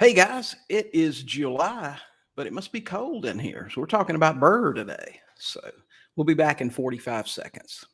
Hey guys, it is July, but it must be cold in here. So we're talking about Brrrr today. So we'll be back in 45 seconds.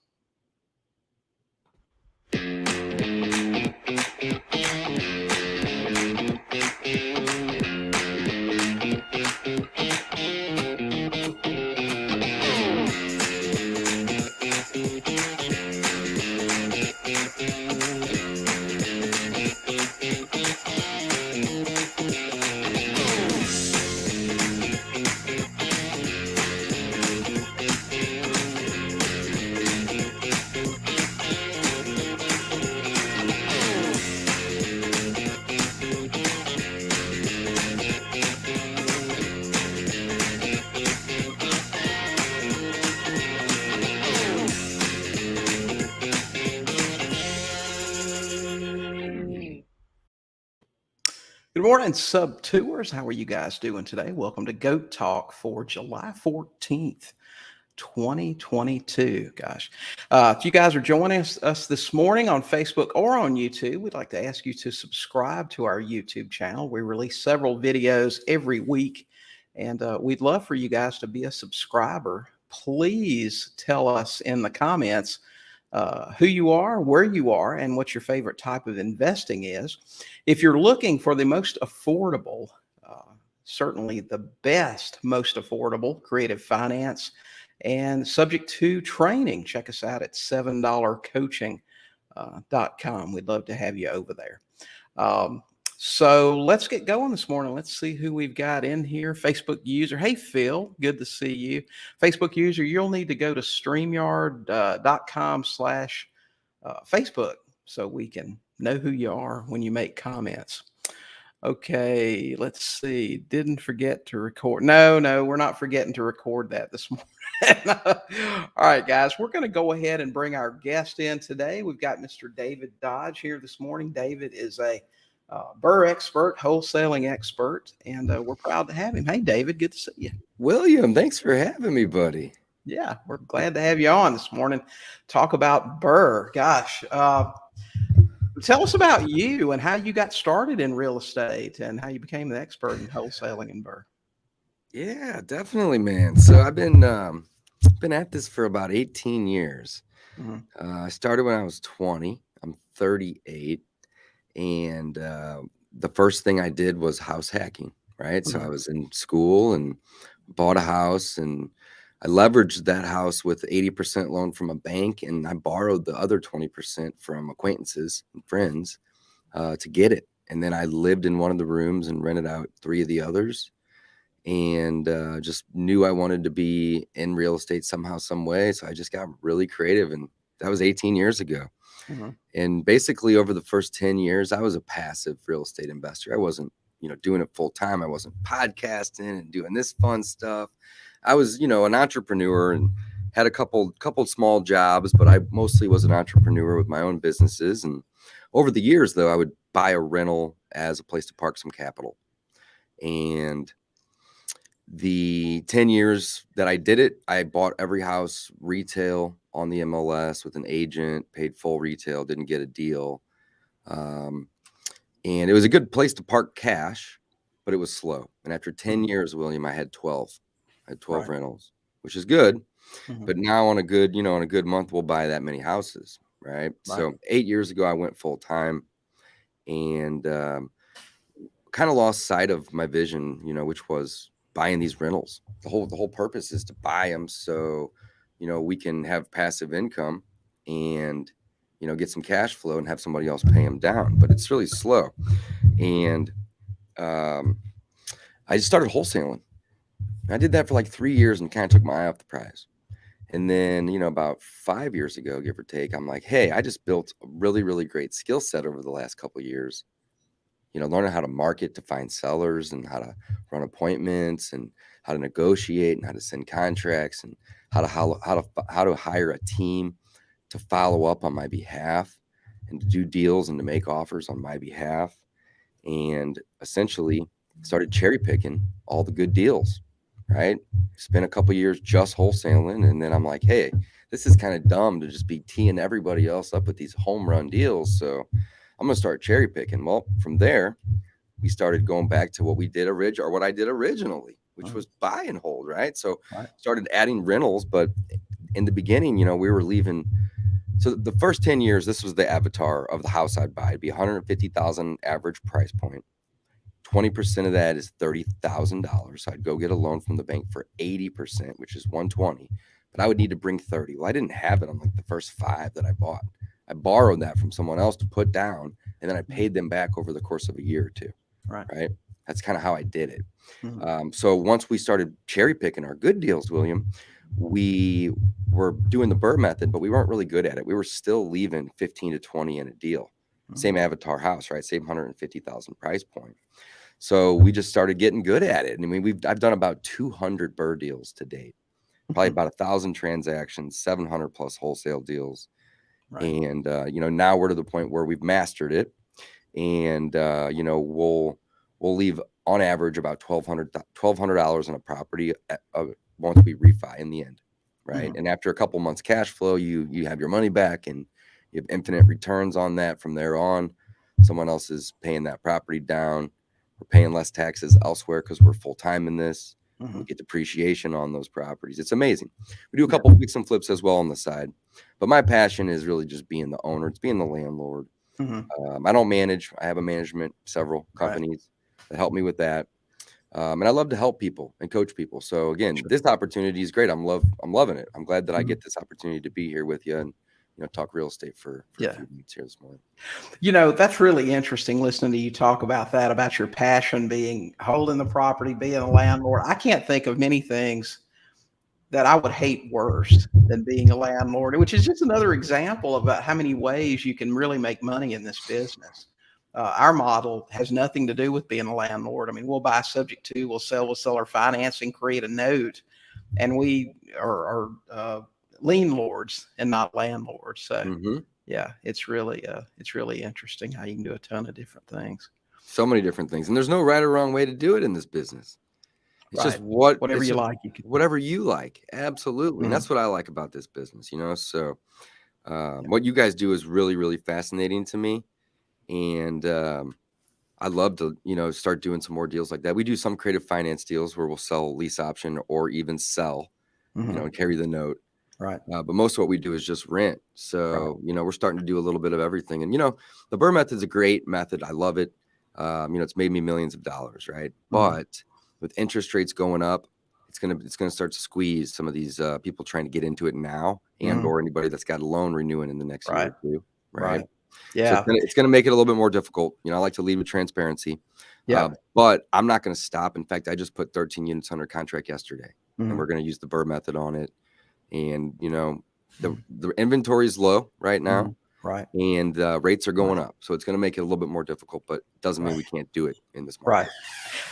Good morning, sub tours. How are you guys doing today? Welcome to Goat Talk for July 14th. 2022. Gosh, if you guys are joining us this morning on Facebook or on YouTube, we'd like to ask you to subscribe to our YouTube channel. We release several videos every week, and we'd love for you guys to be a subscriber. Please tell us in the comments who you are, where you are, and what your favorite type of investing is. If you're looking for the most affordable, certainly the best, most affordable creative finance and subject to training, check us out at $7coaching.com. We'd love to have you over there. So let's get going this morning. Let's see who we've got in here. Facebook user. Hey, Phil, good to see you. Facebook user, you'll need to go to StreamYard.com/Facebook so we can know who you are when you make comments. Okay, let's see. Didn't forget to record. No, we're not forgetting to record that this morning. All right, guys, we're going to go ahead and bring our guest in today. We've got Mr. David Dodge here this morning. David is a Brrrr expert, wholesaling expert, and we're proud to have him. Hey, David, good to see you. William, thanks for having me, buddy. Yeah, we're glad to have you on this morning. Talk about Brrrr. Gosh, tell us about you and how you got started in real estate and how you became an expert in wholesaling in Brrrr. Yeah, definitely, man. So I've been at this for about 18 years. I started when I was 20. I'm 38. And the first thing I did was house hacking, right? So I was in school and bought a house, and I leveraged that house with 80% loan from a bank, and I borrowed the other 20% from acquaintances and friends to get it. And then I lived in one of the rooms and rented out 3 of the others, and just knew I wanted to be in real estate somehow, some way. So I just got really creative, and that was 18 years ago. And basically over the first 10 years, I was a passive real estate investor. I wasn't, doing it full time. I wasn't podcasting and doing this fun stuff. I was, an entrepreneur and had a couple small jobs, but I mostly was an entrepreneur with my own businesses. And over the years, though, I would buy a rental as a place to park some capital. And the 10 years that I did it, I bought every house retail on the MLS with an agent, paid full retail, didn't get a deal. And it was a good place to park cash, but it was slow. And after 10 years, William, I had 12. I had 12 rentals, which is good. But now on a good month, we'll buy that many houses, right? So 8 years ago, I went full time and kind of lost sight of my vision, which was buying these rentals. The whole purpose is to buy them so we can have passive income and get some cash flow and have somebody else pay them down. But it's really slow. And I just started wholesaling. I did that for like 3 years and kind of took my eye off the prize. And then about 5 years ago, give or take, I'm like, hey, I just built a really, really great skill set over the last couple of years. Learning how to market to find sellers and how to run appointments and how to negotiate and how to send contracts and how to hire a team to follow up on my behalf and to do deals and to make offers on my behalf, and essentially started cherry picking all the good deals, right? Spent a couple of years just wholesaling, and then I'm like, hey, this is kind of dumb to just be teeing everybody else up with these home run deals. So I'm going to start cherry picking. Well, from there, we started going back to what we did or what I did originally, which Mhm. was buy and hold, right? So Right. started adding rentals, but in the beginning, we were leaving. So the first 10 years, this was the avatar of the house I'd buy. It'd be 150,000 average price point. 20% of that is $30,000. So I'd go get a loan from the bank for 80%, which is 120. But I would need to bring 30. Well, I didn't have it on like the first 5 that I bought. I borrowed that from someone else to put down, and then I paid them back over the course of a year or two. Right. Right. That's kind of how I did it. Mhm. So once we started cherry picking our good deals, William, we were doing the Brrrr method, but we weren't really good at it. We were still leaving 15 to 20 in a deal. Same avatar house, right? Same 150,000 price point. So we just started getting good at it. I mean, I've done about 200 Brrrr deals to date, probably about 1,000 transactions, 700 plus wholesale deals. Right. And, now we're to the point where we've mastered it. And, we'll leave on average about $1,200 on a property once we refi in the end. Right. Mhm. And after a couple months cash flow, you have your money back and you have infinite returns on that from there on. Someone else is paying that property down. We're paying less taxes elsewhere because we're full time in this. And we Mhm. get depreciation on those properties. It's amazing. We do a Yeah. couple fix and flips as well on the side. But my passion is really just being the owner. It's being the landlord. Mhm. I don't manage. I have a management, several Right. companies that help me with that. And I love to help people and coach people. So again, Sure. this opportunity is great. I'm loving it. I'm glad that I Mhm. get this opportunity to be here with you and talk real estate for a Yeah. few minutes here this morning. That's really interesting listening to you talk about that, about your passion being holding the property, being a landlord. I can't think of many things that I would hate worse than being a landlord, which is just another example about how many ways you can really make money in this business. Our model has nothing to do with being a landlord. I mean, we'll buy subject to, we'll sell our financing, create a note, and we are lien lords and not landlords. So Mm-hmm. yeah, it's really interesting how you can do a ton of different things. So many different things, and there's no right or wrong way to do it in this business. It's just Right. Whatever it's you just like, you can. whatever you like. Absolutely, and Mhm. that's what I like about this business. So what you guys do is really, really fascinating to me, and I'd love to, start doing some more deals like that. We do some creative finance deals where we'll sell lease option or even sell, Mhm. and carry the note. Right. But most of what we do is just rent. Right. So, we're starting to do a little bit of everything. And, the Brrrr method is a great method. I love it. It's made me millions of dollars, right? Mhm. But with interest rates going up, it's gonna start to squeeze some of these people trying to get into it now, and Mhm. or anybody that's got a loan renewing in the next year Right. or two, right? Right. So it's Yeah. gonna it's gonna make it a little bit more difficult. I like to lead with transparency, Yeah. but I'm not gonna stop. In fact, I just put 13 units under contract yesterday, and we're Mhm. gonna use the Brrrr method on it. And the Mhm. the inventory is low right now, Mhm. Right. and rates are going Right. up, so it's going to make it a little bit more difficult, but it doesn't mean Right. we can't do it in this Right.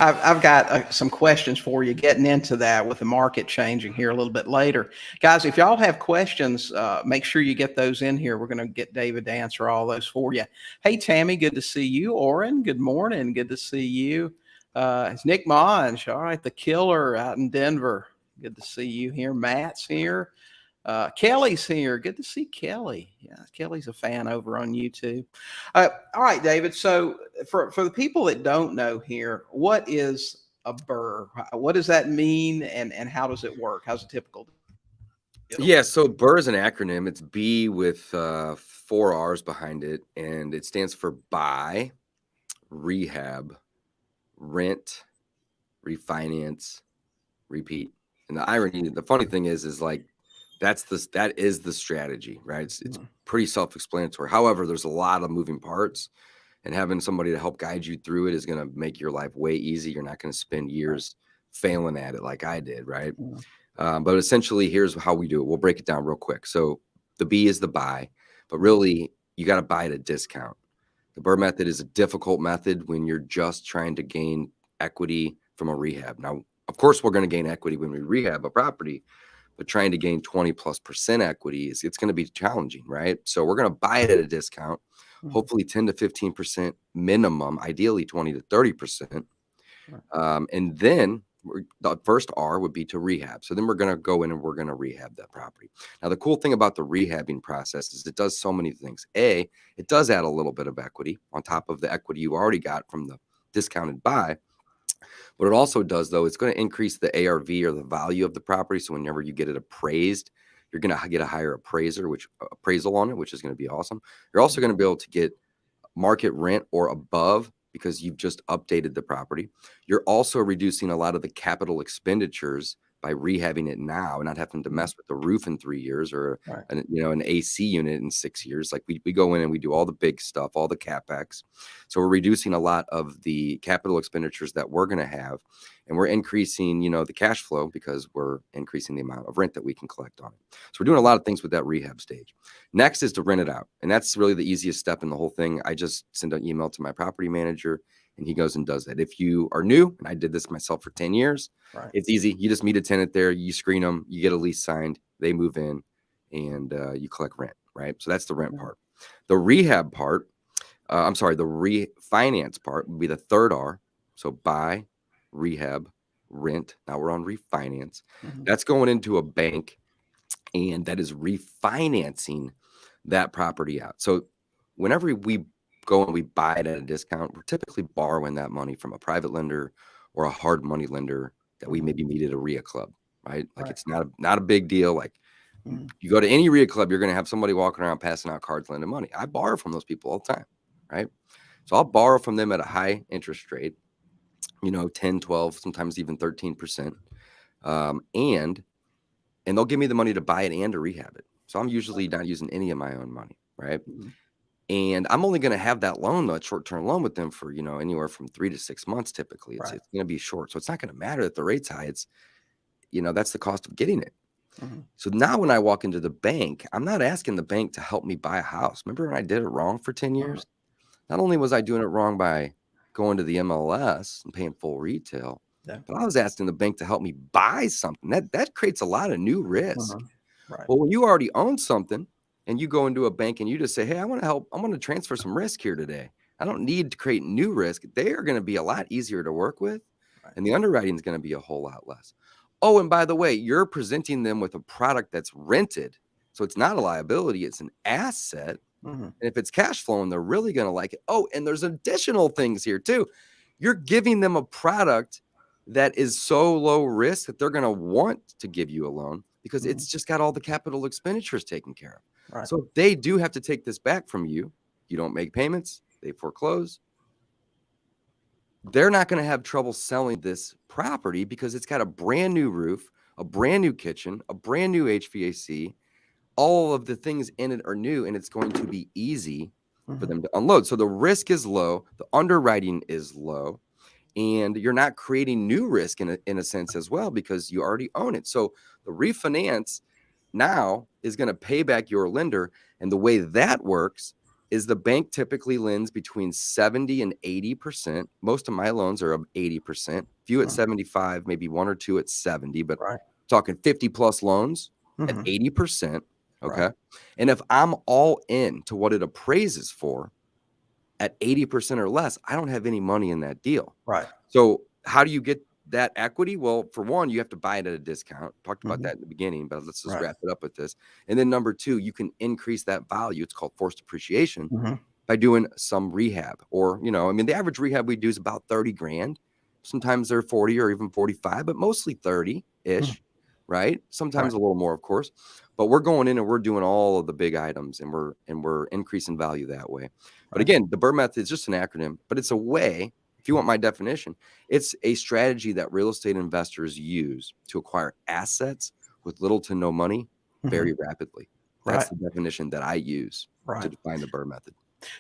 market. I've got some questions for you getting into that with the market changing here a little bit later. Guys, if y'all have questions, make sure you get those in here. We're going to get David to answer all those for you. Hey, Tammy, good to see you. Oren, good morning. Good to see you. It's Nick Monge. All right. The killer out in Denver. Good to see you here. Matt's here. Kelly's here. Good to see Kelly. Yeah, Kelly's a fan over on YouTube. All right, David. So for the people that don't know here, what is a Brrrr? What does that mean, and how does it work? How's a typical deal Yeah, work? so Brrrr is an acronym. It's B with 4 R's behind it, and it stands for buy, rehab, rent, refinance, repeat. And the funny thing is like that is the strategy, right? It's Mhm. pretty self-explanatory. However, there's a lot of moving parts, and having somebody to help guide you through it is going to make your life way easy. You're not going to spend Right. years failing at it like I did, right? Mhm. But essentially, here's how we do it. We'll break it down real quick. So the B is the buy, but Mhm. really you got to buy at a discount. The Brrrr method is a difficult method when you're just trying to gain equity from a rehab. Now, of course, we're going to gain equity when we rehab a property, but trying to gain 20+% equity it's going to be challenging, right? So we're going to buy it at a discount, Mhm. hopefully 10 to 15% minimum, ideally 20 to 30%. Right. And then the first R would be to rehab. So then we're going to go in and we're going to rehab that property. Now, the cool thing about the rehabbing process is it does so many things. It does add a little bit of equity on top of the equity you already got from the discounted buy. What it also does, though, it's going to increase the ARV or the value of the property. So whenever you get it appraised, you're going to get a higher appraisal on it, which is going to be awesome. You're also going to be able to get market rent or above because you've just updated the property. You're also reducing a lot of the capital expenditures by rehabbing it now and not having to mess with the roof in 3 years or an AC unit in 6 years. Like we go in and we do all the big stuff, all the CapEx. So we're reducing a lot of the capital expenditures that we're going to have, and we're increasing, the cash flow because we're increasing the amount of rent that we can collect on it. So we're doing a lot of things with that rehab stage. Next is to rent it out. And that's really the easiest step in the whole thing. I just send an email to my property manager and he goes and does that. If you are new, and I did this myself for 10 years, it's easy. You just meet a tenant there, you screen them, you get a lease signed, they move in, and you collect rent, right? So that's the rent part. The rehab part, the refinance part would be the third R. So buy, rehab, rent. Now we're on refinance. That's going into a bank, and that is refinancing that property out. So whenever we go and we buy it at a discount, we're typically borrowing that money from a private lender or a hard money lender that we maybe meet at a RIA club, right? Like it's not a big deal. Like you go to any RIA club, you're going to have somebody walking around passing out cards, lending money. I borrow from those people all the time, right? So I'll borrow from them at a high interest rate, 10, 12, sometimes even 13%. And they'll give me the money to buy it and to rehab it. So I'm usually not using any of my own money, right? And I'm only going to have that loan, that short-term loan with them for, anywhere from 3 to 6 months. Typically it's going to be short. So it's not going to matter that the rate's high. It's, that's the cost of getting it. So now when I walk into the bank, I'm not asking the bank to help me buy a house. Remember when I did it wrong for 10 years? Not only was I doing it wrong by going to the MLS and paying full retail, but I was asking the bank to help me buy something. That creates a lot of new risk. Well, when you already own something and you go into a bank and you just say, hey, I want to help. I want to transfer some risk here today. I don't need to create new risk. They are going to be a lot easier to work with. And the underwriting is going to be a whole lot less. Oh, and by the way, you're presenting them with a product that's rented. So it's not a liability. It's an asset. And if it's cash flowing, they're really going to like it. Oh, and there's additional things here too. You're giving them a product that is so low risk that they're going to want to give you a loan because it's just got all the capital expenditures taken care of. So if they do have to take this back from you, you don't make payments, they foreclose, they're not going to have trouble selling this property because it's got a brand new roof, a brand new kitchen, a brand new HVAC. All of the things in it are new, and it's going to be easy for them to unload. So the risk is low, the underwriting is low, and you're not creating new risk in a sense as well because you already own it. So the refinance now is going to pay back your lender. And the way that works is the bank typically lends between 70 and 80%. Most of my loans are 80%. Few at 75, maybe one or two at 70, but talking 50 plus loans at 80%. Okay. And if I'm all in to what it appraises for at 80% or less, I don't have any money in that deal. So how do you get that equity? Well, for one, you have to buy it at a discount. Talked about that in the beginning, but let's just wrap it up with this. And then number two, you can increase that value. It's called forced appreciation by doing some rehab or, the average rehab we do is about 30 grand. Sometimes they're 40 or even 45, but mostly 30-ish. Right? Sometimes a little more, of course, but we're going in and we're doing all of the big items and we're increasing value that way. But again, the Brrrr Method is just an acronym, but it's a way, if you want my definition, it's a strategy that real estate investors use to acquire assets with little to no money very rapidly. That's the definition that I use to define the Brrrr Method.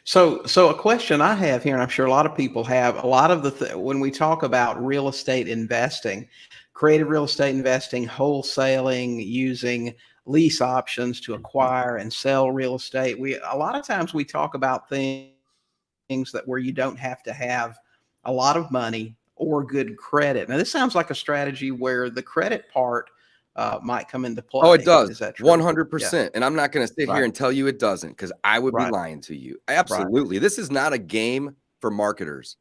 So a question I have here, and I'm sure a lot of people have, a lot of when we talk about real estate investing, creative real estate investing, wholesaling, using lease options to acquire and sell real estate, a lot of times we talk about things that where you don't have to have a lot of money or good credit. Now, this sounds like a strategy where the credit part might come into play. Oh, it does. Is that true? 100%. And I'm not going to sit here and tell you it doesn't because I would be lying to you. Absolutely. This is not a game for marketers.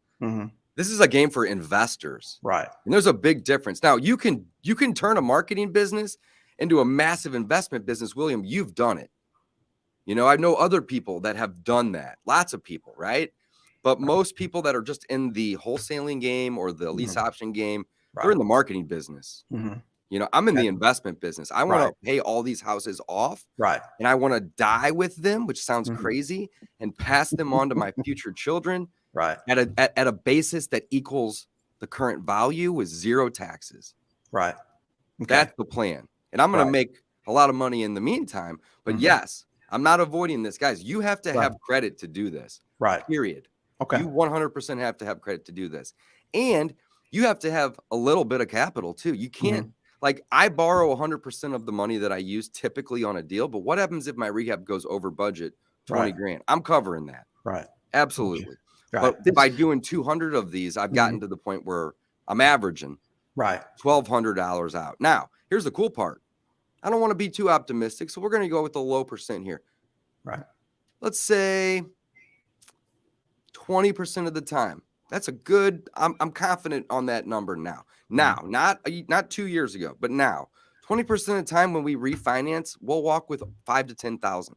This is a game for investors. And there's a big difference. Now, you can turn a marketing business into a massive investment business. William, you've done it. I know other people that have done that. Lots of people, right? But most people that are just in the wholesaling game or the lease option game, they're in the marketing business. You know, I'm in the investment business. I want to pay all these houses off, and I want to die with them, which sounds crazy, and pass them on to my future children at a basis that equals the current value with zero taxes. Okay. That's the plan. And I'm going to make a lot of money in the meantime. But yes, I'm not avoiding this. Guys, you have to have credit to do this. Period. Okay. You 100% have to have credit to do this. And you have to have a little bit of capital too. You can't, like, I borrow 100% of the money that I use typically on a deal. But what happens if my rehab goes over budget 20 grand? I'm covering that. Absolutely. But by doing 200 of these, I've gotten to the point where I'm averaging $1,200 out. Now, here's the cool part. I don't want to be too optimistic, so we're going to go with a low percent here. Let's say 20% of the time. That's a good, I'm confident on that number now. Now, not 2 years ago, but now. 20% of the time when we refinance, we'll walk with 5,000 to 10,000.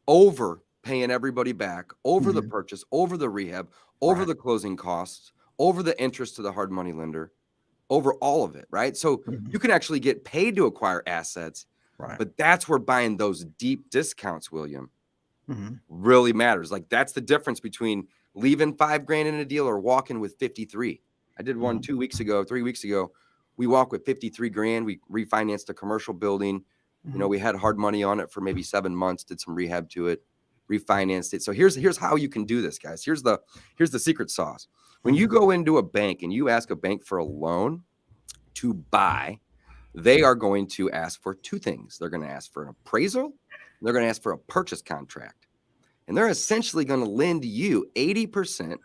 Over paying everybody back, over the purchase, over the rehab, over the closing costs, over the interest to the hard money lender, over all of it, right? So you can actually get paid to acquire assets, but that's where buying those deep discounts, William, really matters. Like, that's the difference between leaving $5 grand in a deal or walking with 53. I did one 3 weeks ago. We walked with 53 grand. We refinanced a commercial building. You know, we had hard money on it for maybe 7 months, did some rehab to it, refinanced it. So here's how you can do this, guys. Here's the secret sauce. When you go into a bank and you ask a bank for a loan to buy, they are going to ask for two things. They're going to ask for an appraisal, and they're going to ask for a purchase contract. And they're essentially going to lend you 80%. And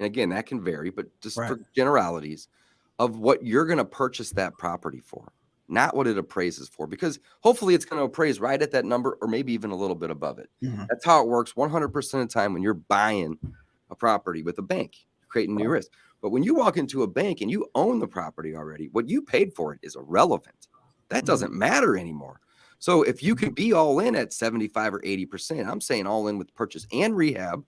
again, that can vary, but just for generalities of what you're going to purchase that property for, not what it appraises for, because hopefully it's going to appraise right at that number or maybe even a little bit above it. That's how it works 100% of the time when you're buying a property with a bank, creating new risk. But when you walk into a bank and you own the property already, what you paid for it is irrelevant. That doesn't matter anymore. So if you can be all in at 75 or 80%, I'm saying all in with purchase and rehab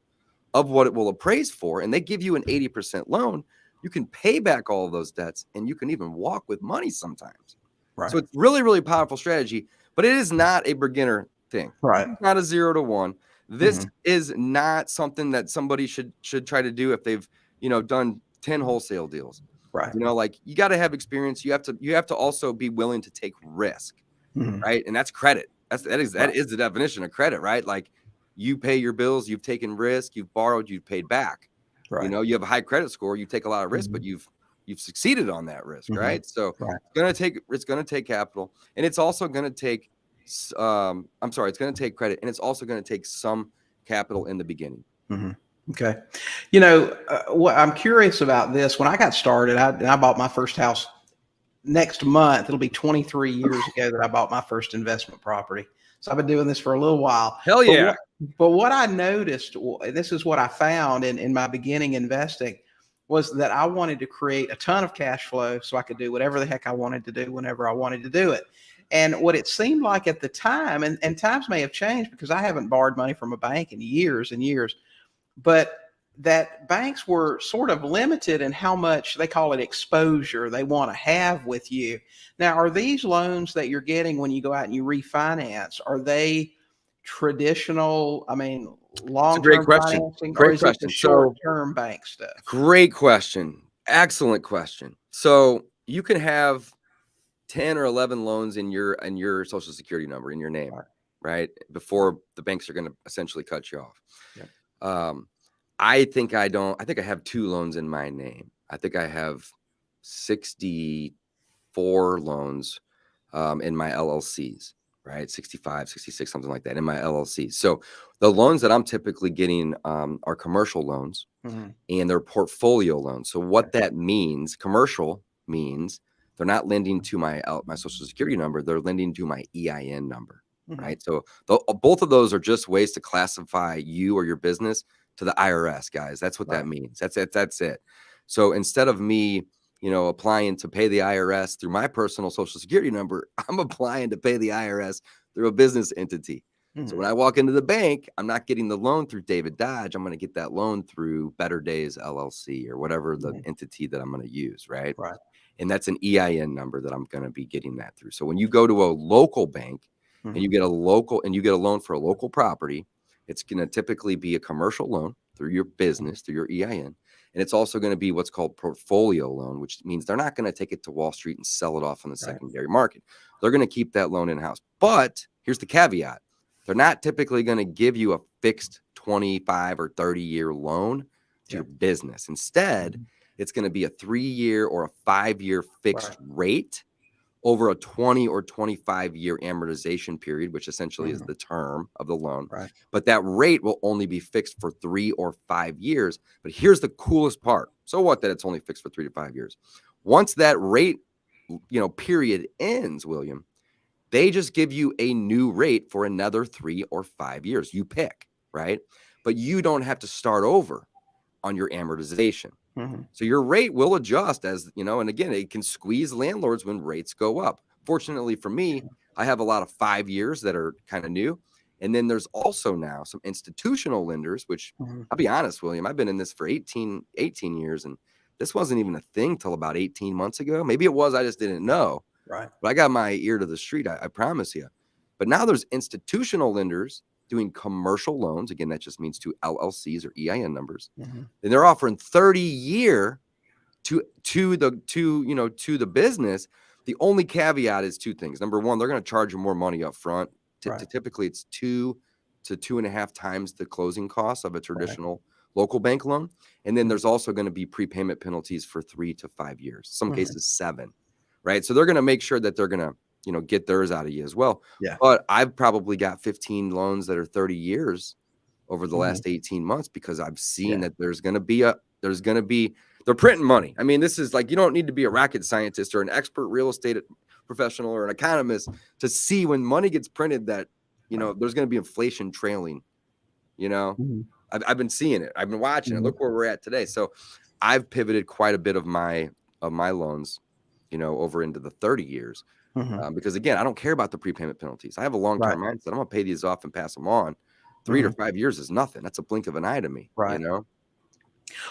of what it will appraise for, and they give you an 80% loan, you can pay back all of those debts and you can even walk with money sometimes. So it's really, really powerful strategy, but it is not a beginner thing. It's not a 0 to 1. This is not something that somebody should try to do if they've, done 10 wholesale deals. Like, you got to have experience. You have to also be willing to take risk. Right. And that's credit. That is the definition of credit, right? Like, you pay your bills, you've taken risk, you've borrowed, you've paid back. You have a high credit score, you take a lot of risk, but you've succeeded on that risk, right? So it's going to take capital, and it's also going to take it's going to take credit, and it's also going to take some capital in the beginning. Okay. What I'm curious about this, when I got started, I bought my first house next month. It'll be 23 years ago that I bought my first investment property. So I've been doing this for a little while. Hell yeah. But what I noticed, this is what I found in my beginning investing, was that I wanted to create a ton of cash flow so I could do whatever the heck I wanted to do whenever I wanted to do it. And what it seemed like at the time, and times may have changed because I haven't borrowed money from a bank in years and years, but that banks were sort of limited in how much, they call it exposure, they want to have with you. Now, are these loans that you're getting when you go out and you refinance, are they traditional, long-term financing? Great question. Short-term bank stuff? Great question. Excellent question. So you can have 10 or 11 loans in your social security number, in your name, right? Before the banks are going to essentially cut you off. I think I have 2 loans in my name. I think I have 64 loans in my LLCs, right? 65, 66, something like that in my LLC. So the loans that I'm typically getting are commercial loans, and they're portfolio loans. So what that means, commercial means they're not lending to my social security number. They're lending to my EIN number, right? So both of those are just ways to classify you or your business to the IRS, guys. That's what that means. That's it. So instead of me, applying to pay the IRS through my personal social security number, I'm applying to pay the IRS through a business entity. So when I walk into the bank, I'm not getting the loan through David Dodge. I'm going to get that loan through Better Days LLC or whatever the entity that I'm going to use, right? Right. And that's an EIN number that I'm going to be getting that through. So when you go to a local bank and you get a loan for a local property, it's going to typically be a commercial loan through your business, through your EIN. And it's also going to be what's called portfolio loan, which means they're not going to take it to Wall Street and sell it off on the secondary market. They're going to keep that loan in-house. But here's the caveat. They're not typically going to give you a fixed 25 or 30-year loan to your business. Instead, it's going to be a 3-year or a 5-year fixed rate over a 20 or 25-year amortization period, which essentially is the term of the loan. Right. But that rate will only be fixed for 3 or 5 years. But here's the coolest part. So what that it's only fixed for 3 to 5 years. Once that rate, period ends, William, they just give you a new rate for another 3 or 5 years. You pick, right? But you don't have to start over on your amortization. So your rate will adjust as, and again, it can squeeze landlords when rates go up. Fortunately for me, I have a lot of 5 years that are kind of new. And then there's also now some institutional lenders, which I'll be honest, William, I've been in this for 18 years. And this wasn't even a thing till about 18 months ago. Maybe it was, I just didn't know. Right. But I got my ear to the street, I promise you. But now there's institutional lenders doing commercial loans. Again, that just means to LLCs or EIN numbers. And they're offering 30-year to the business. The only caveat is 2 things. Number one, they're going to charge you more money up front. Typically, it's 2 to 2.5 times the closing costs of a traditional local bank loan. And then there's also going to be prepayment penalties for 3 to 5 years. Some cases 7. Right. So they're going to make sure that they're going to, get theirs out of you as well. Yeah. But I've probably got 15 loans that are 30 years over the last 18 months because I've seen that they're printing money. I mean, this is like, you don't need to be a rocket scientist or an expert real estate professional or an economist to see when money gets printed that, there's going to be inflation trailing, I've been seeing it. I've been watching it. Look where we're at today. So I've pivoted quite a bit of my loans, over into the 30 years. Because again, I don't care about the prepayment penalties. I have a long-term mindset. I'm going to pay these off and pass them on. 3 to 5 years is nothing. That's a blink of an eye to me. Right. Well,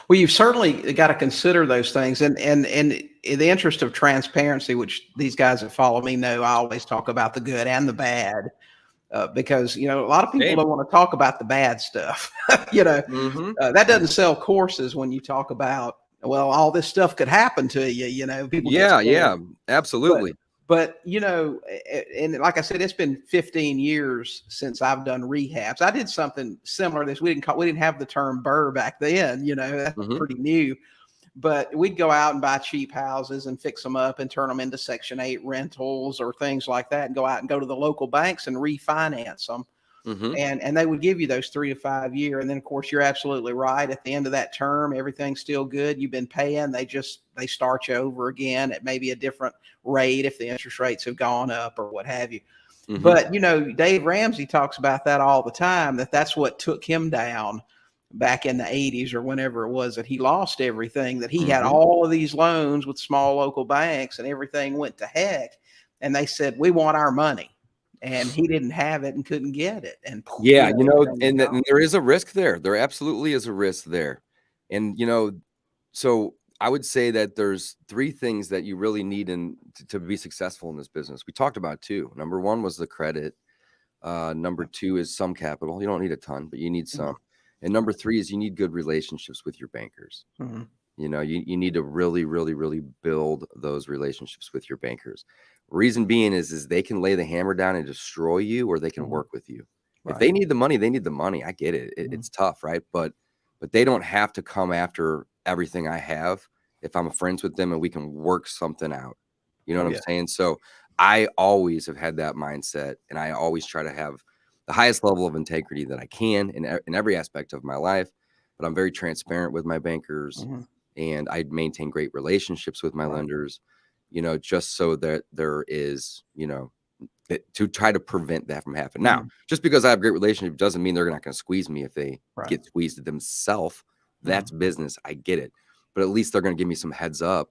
you've certainly got to consider those things. And in the interest of transparency, which these guys that follow me know, I always talk about the good and the bad. Because, a lot of people don't want to talk about the bad stuff. That doesn't sell courses when you talk about, well, all this stuff could happen to you, people. Yeah, absolutely. But, and like I said, it's been 15 years since I've done rehabs. I did something similar to this. We didn't have the term BRRRR back then, that's pretty new. But we'd go out and buy cheap houses and fix them up and turn them into Section 8 rentals or things like that, and go out and go to the local banks and refinance them. And they would give you those 3 to 5 year. And then, of course, you're absolutely right. At the end of that term, everything's still good. You've been paying. They start you over again at maybe a different rate if the interest rates have gone up or what have you. But, Dave Ramsey talks about that all the time, that's what took him down back in the 80s or whenever it was that he lost everything, that he had all of these loans with small local banks and everything went to heck. And they said, we want our money. And he didn't have it and couldn't get it. And and there is a risk there. There absolutely is a risk there. And, so I would say that there's 3 things that you really need to be successful in this business. We talked about 2. Number 1 was the credit. Number 2 is some capital. You don't need a ton, but you need some. And number 3 is you need good relationships with your bankers. You need to really, really, really build those relationships with your bankers. Reason being is they can lay the hammer down and destroy you, or they can work with you. If they need the money, they need the money. I get it. It's tough, right? But they don't have to come after everything I have if I'm friends with them and we can work something out. You know what I'm saying? So I always have had that mindset, and I always try to have the highest level of integrity that I can in every aspect of my life. But I'm very transparent with my bankers, and I maintain great relationships with my lenders, just so that there is, to try to prevent that from happening. Now, just because I have a great relationship doesn't mean they're not going to squeeze me if they get squeezed themselves. That's business. I get it. But at least they're going to give me some heads up.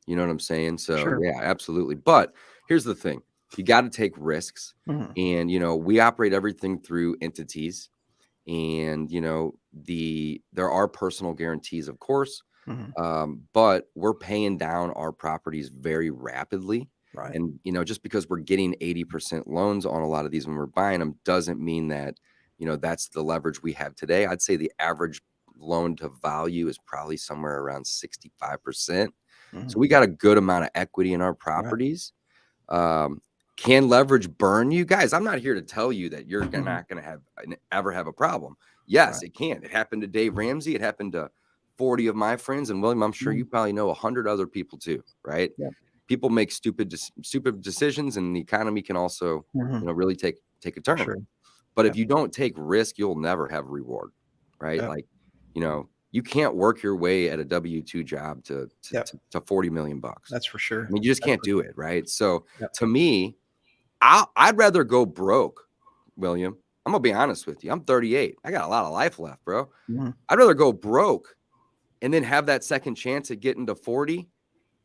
You know what I'm saying? So, yeah, absolutely. But here's the thing. You got to take risks. Mhm. And, we operate everything through entities. And, there are personal guarantees, of course. Mhm. But we're paying down our properties very rapidly. Right. And, just because we're getting 80% loans on a lot of these when we're buying them doesn't mean that, that's the leverage we have today. I'd say the average loan to value is probably somewhere around 65%. Mhm. So we got a good amount of equity in our Right. properties. Can leverage burn you guys? I'm not here to tell you that you're Mhm. not going to ever have a problem. Yes, Right. it can. It happened to Dave Ramsey. It happened to 40 of my friends, and William, I'm sure you Mhm. probably know 100 other people too, right? Yep. People make stupid decisions, and the economy can also, Mhm. really take a For turn. sure. But Yeah. if you don't take risk, you'll never have reward, right? Yep. Like, you can't work your way at a W-2 job to Yep. 40 million bucks. That's for I sure. mean, you just That's can't for do sure. it, right? So Yep. to me, I'd rather go broke, William. I'm gonna be honest with you. I'm 38. I got a lot of life left, bro. Mhm. I'd rather go broke and then have that second chance at getting to 40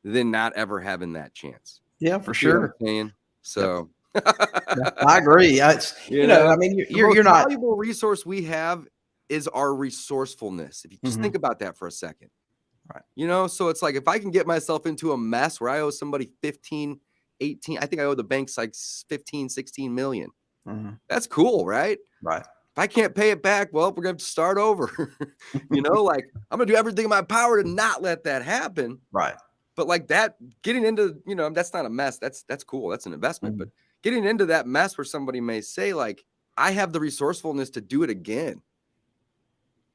than not ever having that chance. Yeah, You for see what I'm sure. saying? Yep. So, Yeah, I agree. It's I mean, the you're most you're not. valuable resource we have is our resourcefulness. If you just Mhm. think about that for a second, Right. so it's like if I can get myself into a mess where I owe somebody 15, 18, I think I owe the banks like 15, 16 million. Mhm. That's cool, right? Right. If I can't pay it back, well, we're going to have to start over. Like I'm going to do everything in my power to not let that happen. Right. But like that, getting into, that's not a mess. That's cool. That's an investment. But Mhm. getting into that mess where somebody may say, like, I have the resourcefulness to do it again.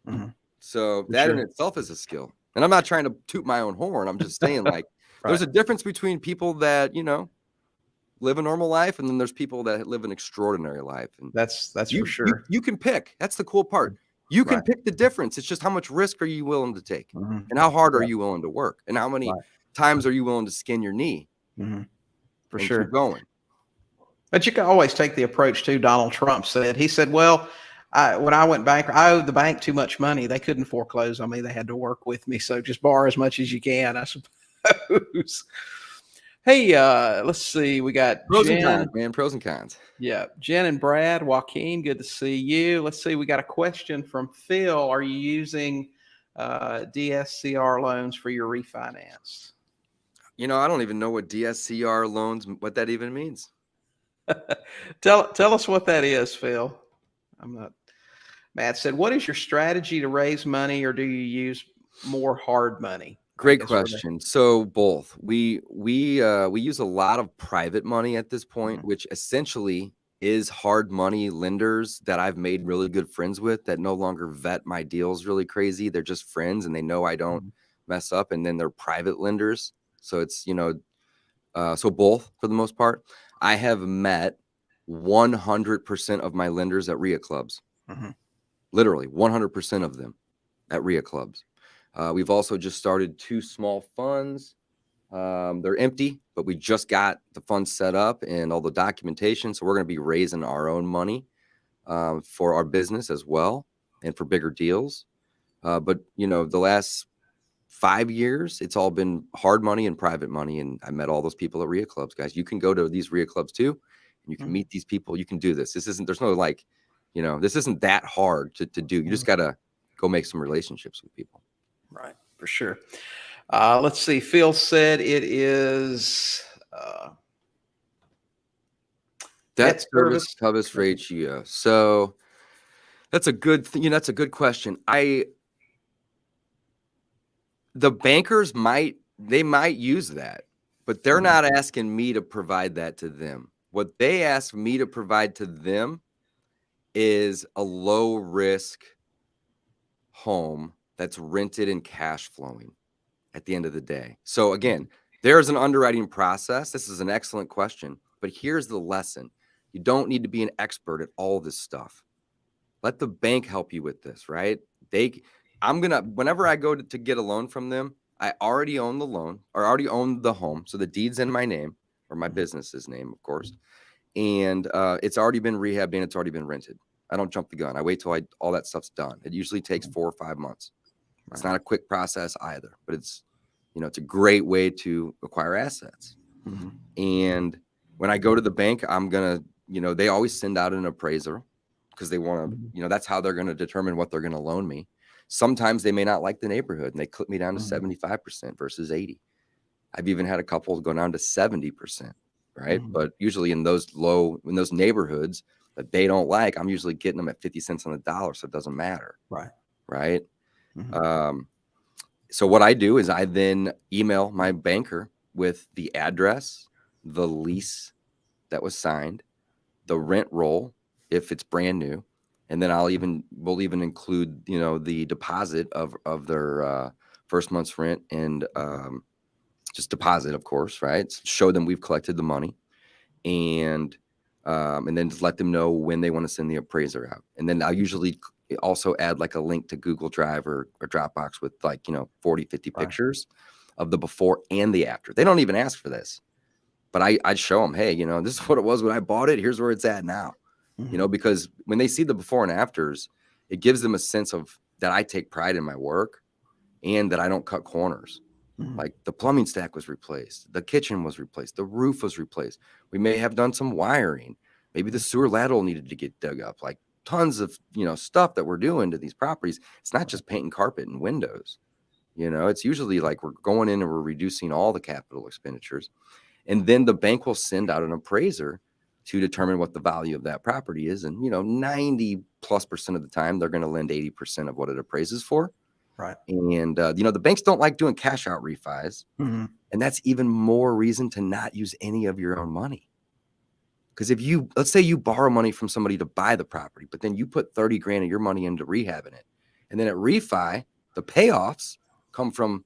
Mhm. So For that in sure. itself is a skill. And I'm not trying to toot my own horn. I'm just saying, like, Right. there's a difference between people that, live a normal life, and then there's people that live an extraordinary life. And That's for you you sure. you can pick. That's the cool part. You can Right. pick the difference. It's just how much risk are you willing to take, Mhm. and how hard are Yep. you willing to work, and how many Right. times are you willing to skin your knee Mhm. For and keep sure. going. But you can always take the approach too Donald Trump said. He said, "Well, when I went bankrupt, I owed the bank too much money. They couldn't foreclose on me. They had to work with me. So just borrow as much as you can, I suppose." Hey, let's see. We got Pros and Jen. cons, man. Pros and cons. Yeah, Jen and Brad, Joaquin, good to see you. Let's see. We got a question from Phil. Are you using DSCR loans for your refinance? I don't even know what DSCR loans, what that even means. Tell us what that is, Phil. I'm not. Matt said, "What is your strategy to raise money, or do you use more hard money?" I Great guess for the. question. So both. We use a lot of private money at this point, Mhm. which essentially is hard money lenders that I've made really good friends with that no longer vet my deals really crazy. They're just friends and they know I don't Mhm. mess up. And then they're private lenders. So it's, so both for the most part. I have met 100% of my lenders at RIA clubs, Mhm. literally 100% of them at RIA clubs. We've also just started 2 small funds. They're empty, but we just got the funds set up and all the documentation. So we're going to be raising our own money for our business as well and for bigger deals. But, the last 5 years, it's all been hard money and private money. And I met all those people at RIA clubs, guys. You can go to these RIA clubs too, and you can Mhm. meet these people. You can do this. There's no like, this isn't that hard to do. You just Mhm. got to go make some relationships with people. Right, for sure. Let's see. Phil said it is Debt debt service service. covers ratio. So that's a good that's a good question. The bankers might use that, but they're Mhm. not asking me to provide that to them. What they ask me to provide to them is a low risk home that's rented and cash flowing at the end of the day. So again, there's an underwriting process. This is an excellent question, but here's the lesson. You don't need to be an expert at all this stuff. Let the bank help you with this, right? Whenever I go to get a loan from them, I already own the loan or already own the home. So the deed's in my name or my Mhm. business's name, of course. And it's already been rehabbed and it's already been rented. I don't jump the gun. I wait till all that stuff's done. It usually takes 4 or 5 months. It's Right. not a quick process either, but it's a great way to acquire assets. Mhm. And When I go to the bank, I'm going to, they always send out an appraiser because they want to, that's how they're going to determine what they're going to loan me. Sometimes they may not like the neighborhood and they clip me down to 75% versus 80. I've even had a couple go down to 70%, right? But usually in those neighborhoods that they don't like, I'm usually getting them at 50 cents on the dollar. So it doesn't matter. Right. So what I do is I then email my banker with the address, the lease that was signed, the rent roll, if it's brand new. And then we'll even include, the deposit of their first month's rent and just deposit, of course, right? Show them we've collected the money, and then just let them know when they want to send the appraiser out. And then I'll usually also add like a link to Google Drive or Dropbox with 40, 50 pictures of the before and the after. They don't even ask for this, but I'd show them, hey, this is what it was when I bought it. Here's where it's at now, because when they see the before and afters, it gives them a sense of that I take pride in my work and that I don't cut corners. Like the plumbing stack was replaced. The kitchen was replaced. The roof was replaced. We may have done some wiring. Maybe the sewer lateral needed to get dug up. Like tons of, stuff that we're doing to these properties. It's not just painting carpet and windows. It's usually like we're going in and we're reducing all the capital expenditures. And then the bank will send out an appraiser to determine what the value of that property is. And, 90+% of the time, they're going to lend 80% of what it appraises for. Right. And, the banks don't like doing cash out refis. And that's even more reason to not use any of your own money. Because let's say you borrow money from somebody to buy the property, but then you put 30 grand of your money into rehabbing it. And then at refi, the payoffs come from,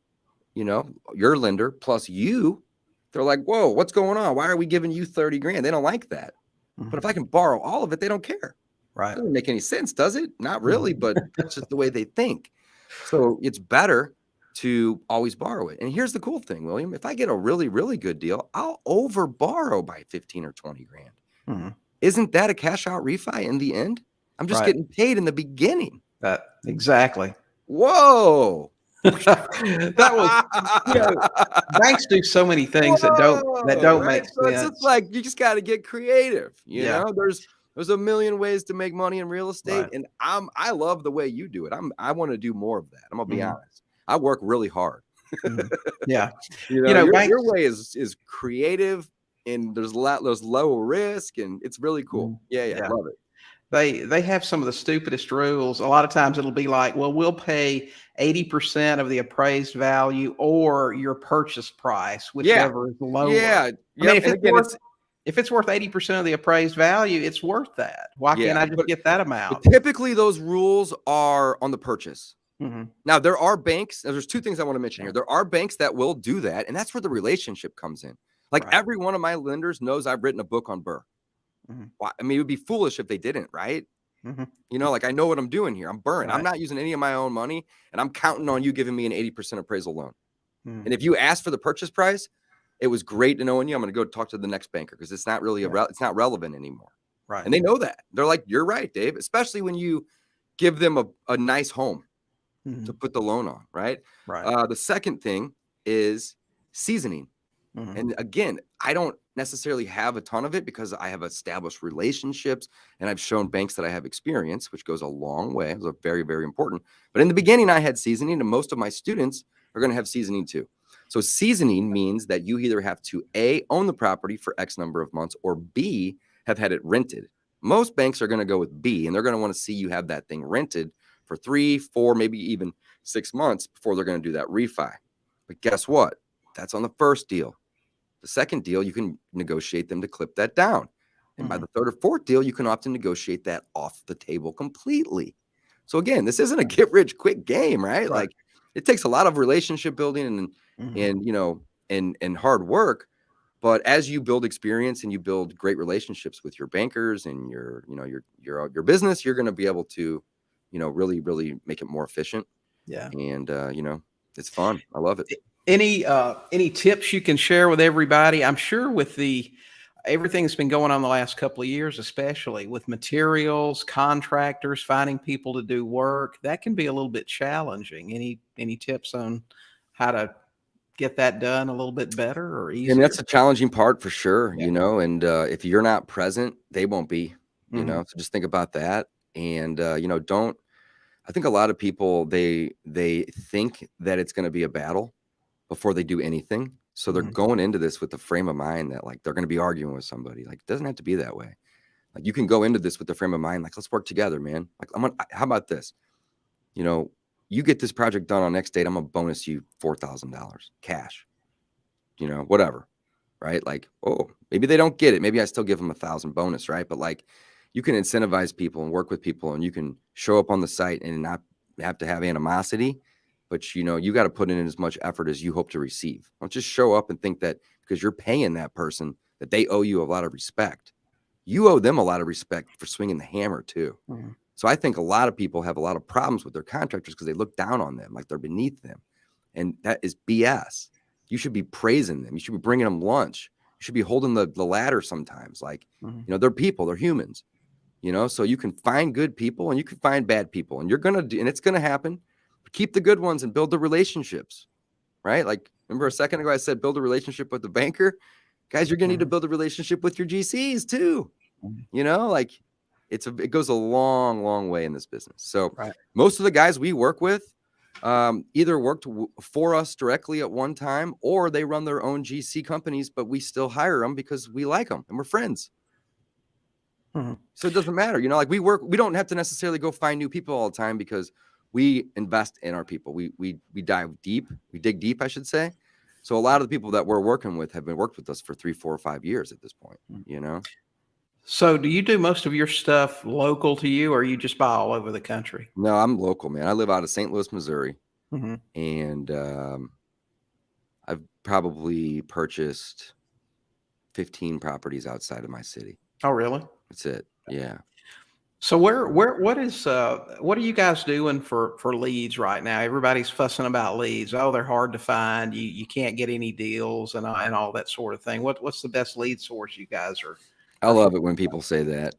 your lender plus you. They're like, whoa, what's going on? Why are we giving you 30 grand? They don't like that. But if I can borrow all of it, they don't care. Right. It doesn't make any sense, does it? Not really, but that's just the way they think. So it's better to always borrow it. And here's the cool thing, William. If I get a really, really good deal, I'll over borrow by 15 or 20 grand. Isn't that a cash out refi in the end? I'm just getting paid in the beginning. Exactly. Whoa. That was, banks do so many things that don't make sense. So it's just like, you just got to get creative. There's a million ways to make money in real estate. And I love the way you do it. I want to do more of that. I'm gonna be honest. I work really hard. Yeah. Your way is creative, and there's low risk, and it's really cool. Yeah. I love it. They have some of the stupidest rules. A lot of times it'll be like, well, we'll pay 80% of the appraised value or your purchase price, whichever is lower. Yeah. I mean, if it's worth 80% of the appraised value, it's worth that. Why can't I just get that amount? Typically, those rules are on the purchase. Now, there are banks. There's two things I want to mention here. There are banks that will do that, and that's where the relationship comes in. Like every one of my lenders knows I've written a book on Brrrr. I mean, it would be foolish if they didn't, right? Like I know what I'm doing here. I'm burning. I'm not using any of my own money, and I'm counting on you giving me an 80% appraisal loan. And if you ask for the purchase price, it was great to knowing you. I'm going to go talk to the next banker because it's not really it's not relevant anymore. Right. And they know that. They're like, you're right, Dave. Especially when you give them a nice home to put the loan on, right? The second thing is seasoning. And again, I don't necessarily have a ton of it because I have established relationships and I've shown banks that I have experience, which goes a long way. It's very, very important. But in the beginning, I had seasoning, and most of my students are going to have seasoning too. So seasoning means that you either have to A, own the property for X number of months, or B, have had it rented. Most banks are going to go with B, and they're going to want to see you have that thing rented for 3, 4, maybe even 6 months before they're going to do that refi. But guess what? That's on the first deal. The second deal, you can negotiate them to clip that down. And by the third or fourth deal, you can often negotiate that off the table completely. So again, this isn't a get rich quick game, right? Like it takes a lot of relationship building and hard work. But as you build experience and you build great relationships with your bankers and your business, you're going to be able to, really, really make it more efficient. Yeah. And, it's fun. I love it. Any tips you can share with everybody? I'm sure with everything that's been going on the last couple of years, especially with materials, contractors, finding people to do work, that can be a little bit challenging. Any tips on how to get that done a little bit better or I easier? mean, that's a challenging part for sure, Yeah. you know, and if you're not present, they won't be, you Mhm. know, so just think about that. And, you know, I think a lot of people, they think that it's going to be a battle before they do anything. So they're Mhm. going into this with the frame of mind that like they're going to be arguing with somebody. Like, it doesn't have to be that way. Like, you can go into this with the frame of mind, like, let's work together, man. Like, how about this? You know, you get this project done on next date, I'm gonna bonus you $4,000 cash, you know, whatever. Right. Like, oh, maybe they don't get it. Maybe I still give them 1,000 bonus. Right. But like, you can incentivize people and work with people, and you can show up on the site and not have to have animosity. But, you know, you got to put in as much effort as you hope to receive. Don't just show up and think that because you're paying that person that they owe you a lot of respect. You owe them a lot of respect for swinging the hammer too. Mhm. So I think a lot of people have a lot of problems with their contractors because they look down on them like they're beneath them. And that is BS. You should be praising them. You should be bringing them lunch. You should be holding the ladder sometimes. Like, Mhm. you know, they're people, they're humans, you know, so you can find good people and you can find bad people, and you're going to do, and it's going to happen. But keep the good ones and build the relationships, right? Like, remember a second ago, I said, build a relationship with the banker. Guys, you're going to need to Mhm. build a relationship with your GCs too. Mhm. You know, like it goes a long, long way in this business. So Right. most of the guys we work with either worked for us directly at one time, or they run their own GC companies, but we still hire them because we like them and we're friends. Mhm. So it doesn't matter. You know, like we don't have to necessarily go find new people all the time because we invest in our people. We dive deep, we dig deep, I should say. So a lot of the people that we're working with have been worked with us for 3, 4, or 5 years at this point, Mhm. you know? So do you do most of your stuff local to you, or you just buy all over the country? No, I'm local, man. I live out of St. Louis, Missouri, Mhm. and I've probably purchased 15 properties outside of my city. Oh, really? That's it. Yeah. So what are you guys doing for leads right now? Everybody's fussing about leads. Oh, they're hard to find. You can't get any deals and all that sort of thing. What's the best lead source you guys I are love it when people say that.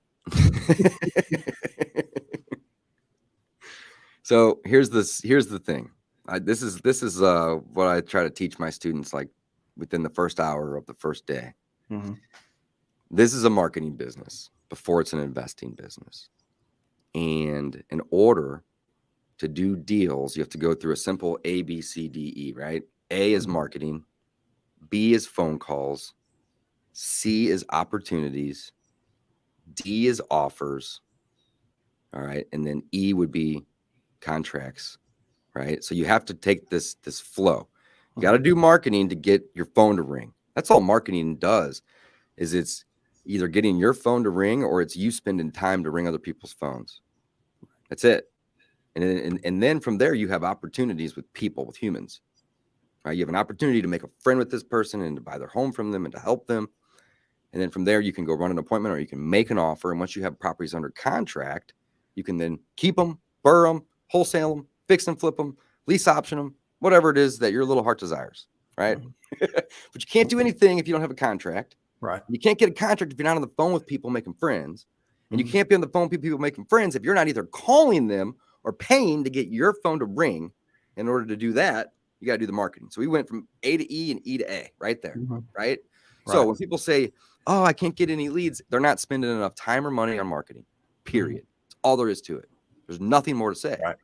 So here's the thing. This is what I try to teach my students, like within the first hour of the first day. Mhm. This is a marketing business before it's an investing business. And in order to do deals, you have to go through a simple A, B, C, D, E, right? A is Mhm. marketing, B is phone calls, C is opportunities, D is offers, all right? And then E would be contracts, right? So you have to take this flow. You got to Mhm. do marketing to get your phone to ring. That's all marketing does, is it's either getting your phone to ring or it's you spending time to ring other people's phones. That's it. And then from there you have opportunities with people, with humans. Right? You have an opportunity to make a friend with this person and to buy their home from them and to help them. And then from there, you can go run an appointment or you can make an offer. And once you have properties under contract, you can then keep them, burr them, wholesale them, fix and flip them, lease option them, whatever it is that your little heart desires. Right. Mhm. But you can't do anything if you don't have a contract. Right. You can't get a contract if you're not on the phone with people making friends. And you Mhm. can't be on the phone with people making friends if you're not either calling them or paying to get your phone to ring. In order to do that, you got to do the marketing. So we went from A to E and E to A right there. Mhm. Right. So Right. when people say, oh, I can't get any leads, they're not spending enough time or money on marketing, Mhm. period. That's all there is to it. There's nothing more to say. Right.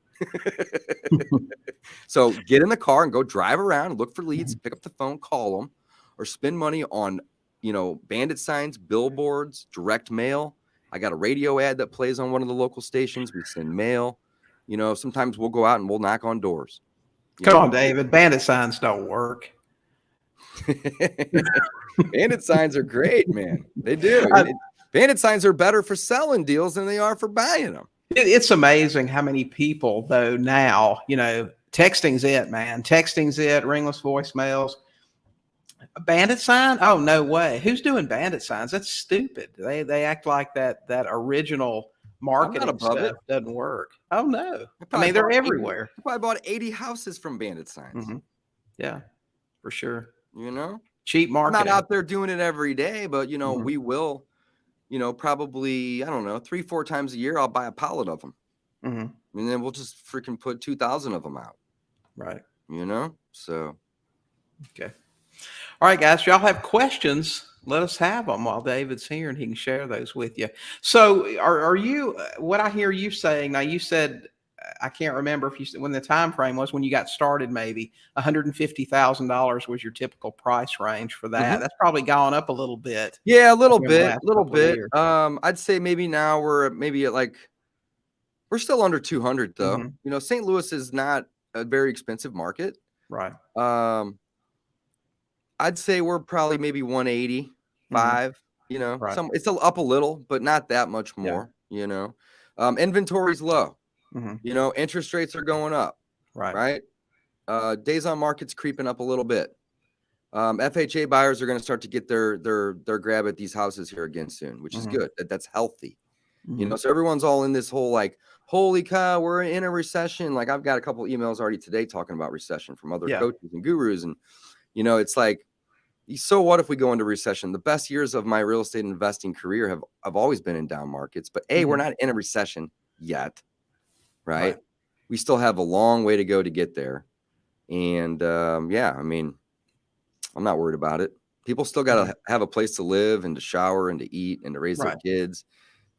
So get in the car and go drive around, look for leads, Mhm. pick up the phone, call them, or spend money on, you know, bandit signs, billboards, direct mail. I got a radio ad that plays on one of the local stations. We send mail. You know, sometimes we'll go out and we'll knock on doors. You Come know, on, David. Bandit signs don't work. bandit signs are great, man. They do. I, Bandit signs are better for selling deals than they are for buying them. it's amazing how many people, though, now, texting's it, man. Texting's it, ringless voicemails. A bandit sign? Oh, no way. Who's doing bandit signs? That's stupid. They act like that original I'm not marketing above it. stuff doesn't work. Oh, no. I I probably mean, they're bought 80, everywhere. I probably bought 80 houses from bandit signs. Hmm. Yeah, for sure. You know, Cheap I'm not marketing. out there doing it every day, but, you know, Hmm. we will, you know, probably, I don't know, 3, 4 times a year, I'll buy a pallet of them. Hmm. And then we'll just freaking put 2,000 of them out, Right. you know? So Okay. All right, guys, y'all have questions. Let us have them while David's here and he can share those with you. So are you, what I hear you saying now, you said, I can't remember if you said when the time frame was when you got started, maybe $150,000 was your typical price range for that. Mhm. That's probably gone up a little bit Yeah, a little during the bit, last little couple of bit. years. I'd say maybe now maybe at like, we're still under 200 though. Hmm. You know, St. Louis is not a very expensive market. Right. Um, I'd say we're probably maybe Hmm. 185, you know, Right. it's up a little, but not that much Yeah. more, you know. Inventory's low, Hmm. you know, interest rates are going up, Right. right? Days on market's creeping up a little bit. FHA buyers are going to start to get their grab at these houses here again soon, which is Hmm. good. That's healthy, you Hmm. know. So everyone's all in this whole like, holy cow, we're in a recession. Like I've got a couple emails already today talking about recession from other Yeah. coaches and gurus, and you know, it's like, so what if we go into recession? The best years of my real estate investing career have always been in down markets, but we're Hmm. not in a recession yet, right? Right. We still have a long way to go to get there. And yeah, I mean, I'm not worried about it. People still got Hmm. to have a place to live and to shower and to eat and to raise their Right. kids,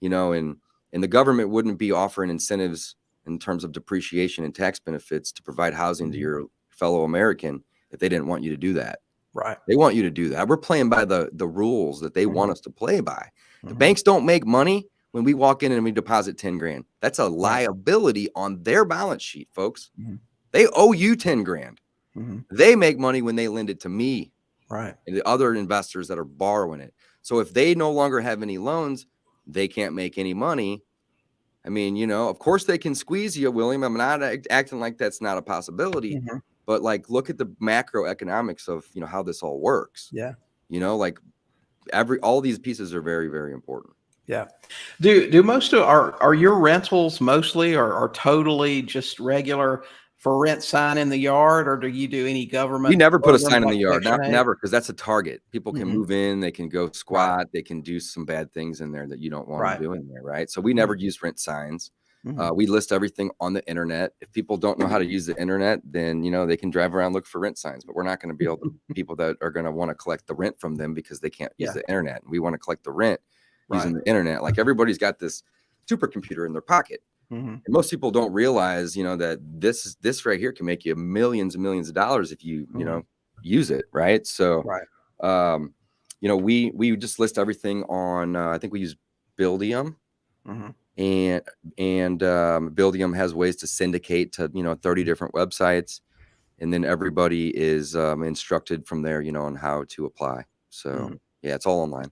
you know, and the government wouldn't be offering incentives in terms of depreciation and tax benefits to provide housing to Hmm. your fellow American if they didn't want you to do that. Right. They want you to do that. We're playing by the rules that they want Hmm. us to play by. The Hmm. banks don't make money when we walk in and we deposit 10 grand. That's a Right. liability on their balance sheet, folks. Hmm. They owe you 10 grand. Hmm. They make money when they lend it to me Right. and the other investors that are borrowing it. So if they no longer have any loans, they can't make any money. I mean, you know, of course they can squeeze you, William. I'm not acting like that's not a possibility, Hmm. but like look at the macroeconomics of, you know, how this all works. Yeah. You know, like all these pieces are very, very important. Yeah. Do most of are your rentals mostly or are totally just regular for rent sign in the yard, or do you do any We government never put a programs sign in like the yard, Section not 8? never, because that's a target. People can Hmm. move in, they can go Right. squat, they can do some bad things in there that you don't want them Right. doing there, right? So we Hmm. never use rent signs. Hmm. We list everything on the internet. If people don't know how to use the internet, then you know they can drive around look for rent signs. But we're not going to be able to people that are going to want to collect the rent from them because they can't use Yeah. the internet. We want to collect the rent using Right. the internet. Like everybody's got this supercomputer in their pocket. Hmm. And most people don't realize, you know, that this right here can make you millions and millions of dollars if you, you Hmm. know, use it, right? So, Right. um, you know, we just list everything on. I think we use Buildium, Hmm. and Buildium has ways to syndicate to 30 different websites, and then everybody is instructed from there, you know, on how to apply. So Hmm. yeah, it's all online.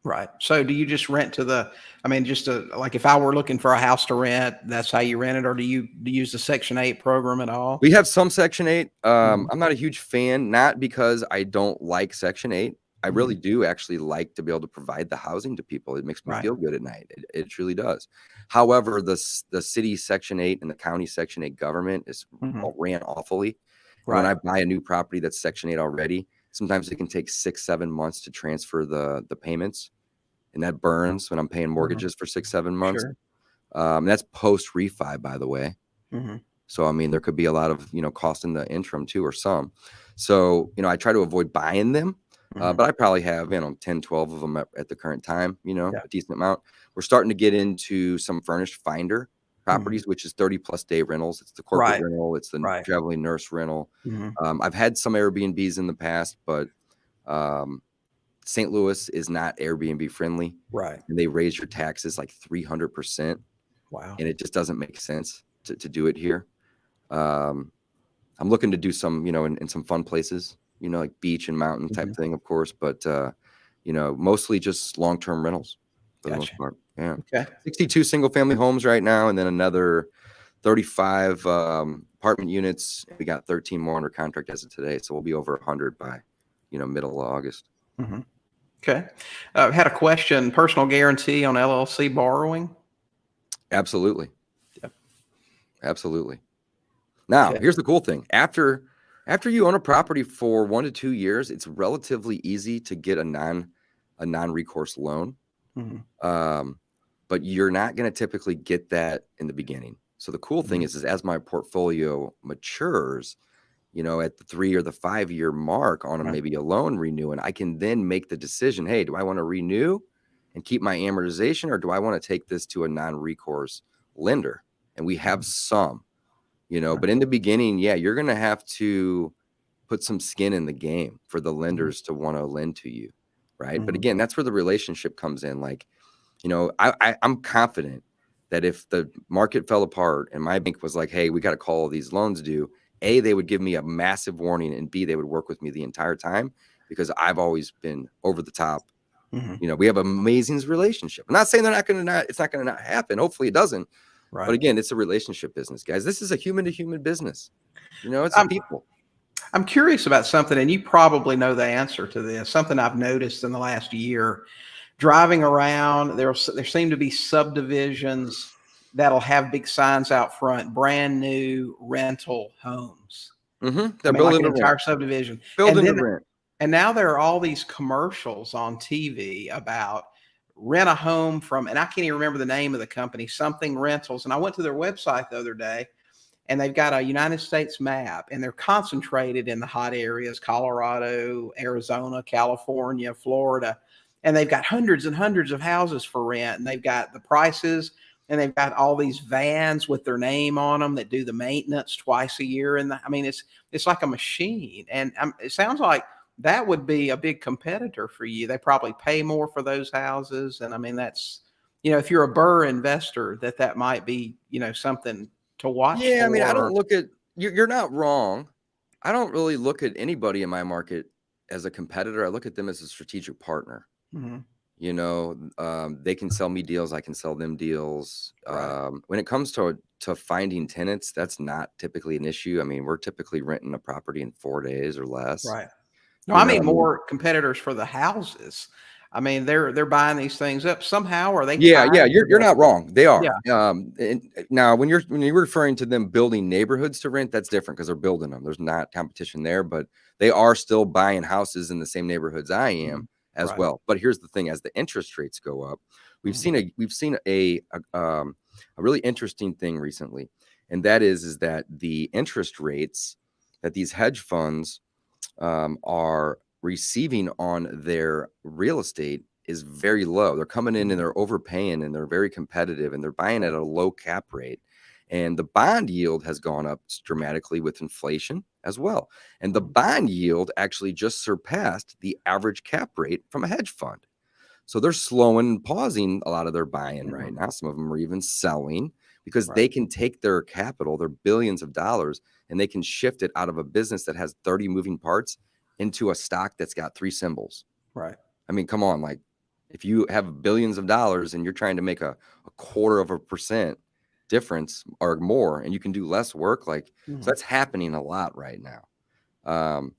Right. So do you just rent to I mean, just to, like if I were looking for a house to rent, that's how you rent it, or do you use the Section 8 program at all? We have some Section 8. Hmm. I'm not a huge fan, not because I don't like Section 8. I really Hmm. do actually like to be able to provide the housing to people. It makes me Right. feel good at night. It truly does. However, the city Section 8 and the county Section 8 government is Hmm. ran awfully. And when Right. I buy a new property that's Section 8 already, sometimes it can take 6-7 months to transfer the payments. And that burns when I'm paying Hmm. mortgages for 6-7 months. Sure. That's post refi, by the way. Hmm. So, I mean, there could be a lot of, cost in the interim too, or some. So, I try to avoid buying them, Hmm. but I probably have, 10, 12 of them at the current time, Yeah. a decent amount. We're starting to get into some furnished finder Hmm. properties, which is 30+ day rentals. It's the corporate Right. rental. It's the Right. traveling nurse rental. Hmm. I've had some Airbnbs in the past, but um, St. Louis is not Airbnb friendly, Right. and they raise your taxes like 300%, Wow. and it just doesn't make sense to do it here. Um, I'm looking to do some, in some fun places, like beach and mountain type Hmm. thing, of course, but, mostly just long-term rentals for the most Gotcha. part. Yeah. Okay. 62 single family homes right now, and then another 35 apartment units. We got 13 more under contract as of today. So we'll be over 100 by, middle of August. Hmm. Okay. Had a question, personal guarantee on LLC borrowing? Absolutely. Yep. Absolutely. Now, Okay. here's the cool thing. After you own a property for 1 to 2 years, it's relatively easy to get a non-recourse loan. Hmm. But you're not going to typically get that in the beginning. So the cool thing Hmm. is as my portfolio matures, at the 3 or the 5 year mark on Right. maybe a loan renew, and I can then make the decision, hey, do I want to renew and keep my amortization, or do I want to take this to a non-recourse lender? And we have some, Right. but in the beginning, yeah, you're going to have to put some skin in the game for the lenders to want to lend to you. Right. But again, that's where the relationship comes in. Like, I'm confident that if the market fell apart and my bank was like, hey, we got to call all these loans due, A, they would give me a massive warning, and B, they would work with me the entire time because I've always been over the top. We have an amazing relationship. I'm not saying it's not going to not happen. Hopefully it doesn't. Right. But again, it's a relationship business, guys. This is a human to human business. It's people. I'm curious about something, and you probably know the answer to this. Something I've noticed in the last year, driving around, there seem to be subdivisions that'll have big signs out front, brand new rental homes. They're Like building an to entire rent. subdivision. Building to rent. And now there are all these commercials on TV about rent a home from, and I can't even remember the name of the company, something rentals. And I went to their website the other day, and they've got a United States map, and they're concentrated in the hot areas, Colorado, Arizona, California, Florida. And they've got hundreds and hundreds of houses for rent, and they've got the prices, and they've got all these vans with their name on them that do the maintenance twice a year. And it's like a machine. And it sounds like that would be a big competitor for you. They probably pay more for those houses. And that's, if you're a Brrrr investor, that might be, something to watch for. Yeah, I don't look at you're not wrong. I don't really look at anybody in my market as a competitor. I look at them as a strategic partner. They can sell me deals, I can sell them deals. Right. When it comes to finding tenants, that's not typically an issue. We're typically renting a property in 4 days or less. Right. No, I mean more competitors for the houses. They're buying these things up somehow. Are they? Yeah, you're not wrong. They are. Yeah. And now when you're referring to them building neighborhoods to rent, that's different because they're building them. There's not competition there, but they are still buying houses in the same neighborhoods I am as Right. well. But here's the thing: as the interest rates go up, we've seen a really interesting thing recently, and that is that the interest rates that these hedge funds are receiving on their real estate is very low. They're coming in and they're overpaying, and they're very competitive, and they're buying at a low cap rate. And the bond yield has gone up dramatically with inflation as well. And the bond yield actually just surpassed the average cap rate from a hedge fund. So they're slowing and pausing a lot of their buying right now. Some of them are even selling because they can take their capital, their billions of dollars, and they can shift it out of a business that has 30 moving parts into a stock that's got 3 symbols. Right. Come on, like if you have billions of dollars and you're trying to make a 0.25% difference or more, and you can do less work, so that's happening a lot right now.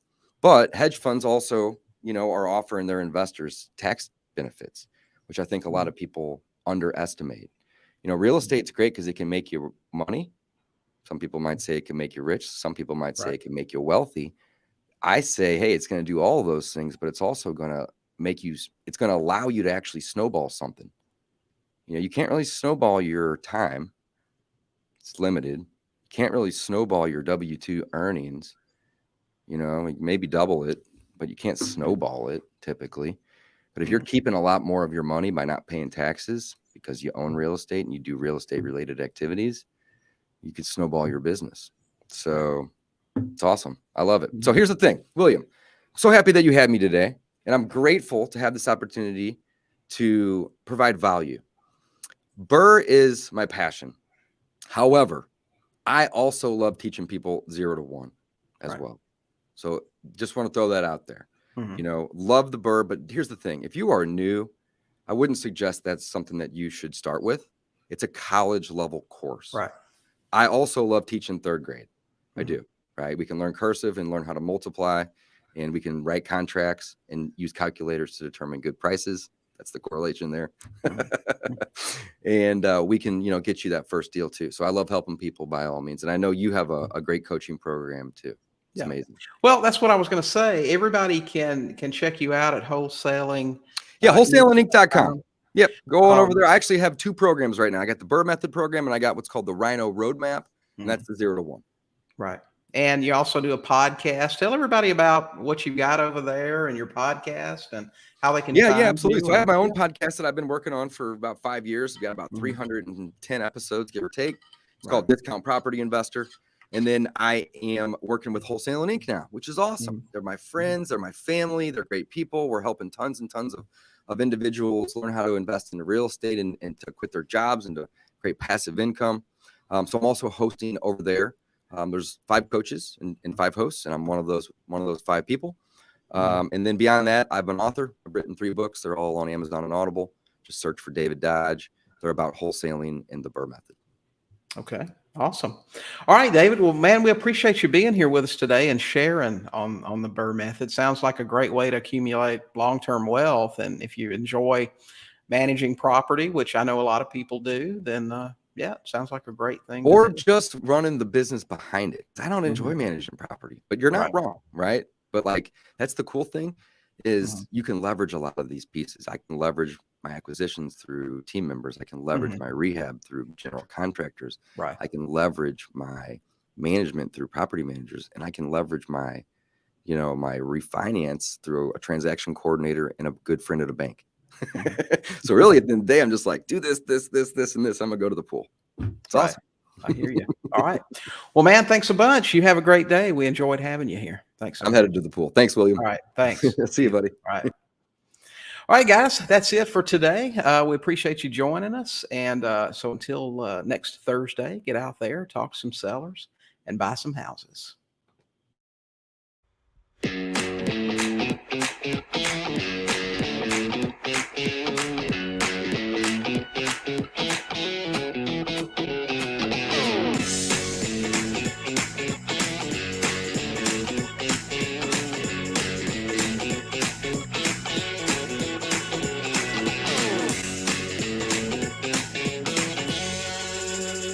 But hedge funds also, are offering their investors tax benefits, which I think a lot of people underestimate. Real estate's great because it can make you money. Some people might say it can make you rich. Some people might say it can make you wealthy. I say, hey, it's going to do all of those things, but it's also going to it's going to allow you to actually snowball something. You can't really snowball your time. It's limited. You can't really snowball your W-2 earnings. Maybe double it, but you can't snowball it typically. But if you're keeping a lot more of your money by not paying taxes because you own real estate and you do real estate related activities, you could snowball your business. So it's awesome. I love it. So here's the thing, William, so happy that you had me today. And I'm grateful to have this opportunity to provide value. Brrrr is my passion. However, I also love teaching people 0 to 1 as well. So just want to throw that out there. Love the Brrrr, but here's the thing. If you are new, I wouldn't suggest that's something that you should start with. It's a college level course. Right. I also love teaching 3rd grade. I do. Right. We can learn cursive and learn how to multiply, and we can write contracts and use calculators to determine good prices. That's the correlation there. And we can, get you that first deal too. So I love helping people by all means. And I know you have a great coaching program too. It's amazing. Well, that's what I was going to say. Everybody can check you out at wholesaling. Yeah. Wholesalinginc.com. Yep. Go on over there. I actually have 2 programs right now. I got the Brrrr Method program, and I got what's called the Rhino Roadmap, and that's the 0 to 1. Right. And you also do a podcast. Tell everybody about what you've got over there and your podcast and how they can Yeah, find absolutely. you. So I have my own Yeah. podcast that I've been working on for about 5 years. We've got about 310 episodes, give or take. It's called Discount Property Investor. And then I am working with Wholesaling Inc. now, which is awesome. They're my friends, they're my family, they're great people. We're helping tons and tons of individuals learn how to invest into real estate and to quit their jobs and to create passive income. So I'm also hosting over there. There's 5 coaches and 5 hosts, and I'm one of those 5 people. And then beyond that, I'm an author. I've written 3 books. They're all on Amazon and Audible. Just search for David Dodge. They're about wholesaling and the Brrrr Method. Okay. Awesome. All right, David. Well, man, we appreciate you being here with us today and sharing on the Brrrr Method. Sounds like a great way to accumulate long-term wealth. And if you enjoy managing property, which I know a lot of people do, then yeah, it sounds like a great thing. Or to do. just running the business behind it. I don't enjoy managing property, but you're not wrong, right? But like, that's the cool thing is you can leverage a lot of these pieces. I can leverage my acquisitions through team members. I can leverage my rehab through general contractors. Right. I can leverage my management through property managers, and I can leverage my, my refinance through a transaction coordinator and a good friend at a bank. So really at the end of the day, I'm just like, do this, this, this, this, and this. I'm gonna go to the pool. It's awesome. I hear you. All right. Well, man, thanks a bunch. You have a great day. We enjoyed having you here. Thanks. I'm headed to the pool. Thanks, William. All right. Thanks. See you, buddy. All right. All right, guys, that's it for today. We appreciate you joining us. And so until next Thursday, get out there, talk to some sellers, and buy some houses.